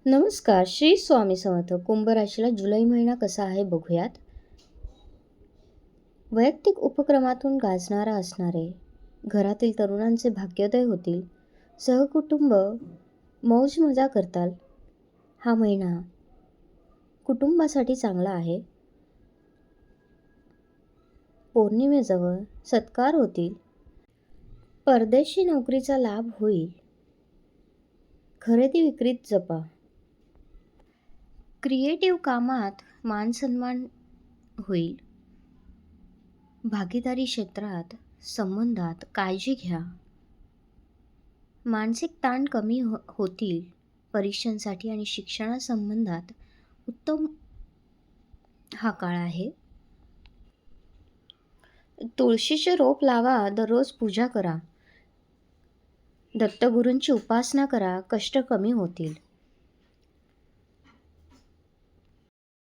नमस्कार. श्री स्वामी समर्थ. कुंभ राशीला जुलै महिना कसा आहे बघूयात. वैयक्तिक उपक्रमातून गाजणारा असणारे घरातील तरुणांचे भाग्योदय होतील. सहकुटुंब मौज मजा करताल. हा महिना कुटुंबासाठी चांगला आहे. पौर्णिमेजवळ सत्कार होतील. परदेशी नोकरीचा लाभ होईल. खरेदी विक्रीत जपा. क्रिएटिव्ह कामात मानसन्मान होईल. भागीदारी क्षेत्रात संबंधात काळजी घ्या. मानसिक ताण कमी होतील. परीक्षांसाठी आणि शिक्षणासंबंधात उत्तम हा काळ आहे. तुळशीचे रोप लावा. दररोज पूजा करा. दत्तगुरूंची उपासना करा. कष्ट कमी होतील.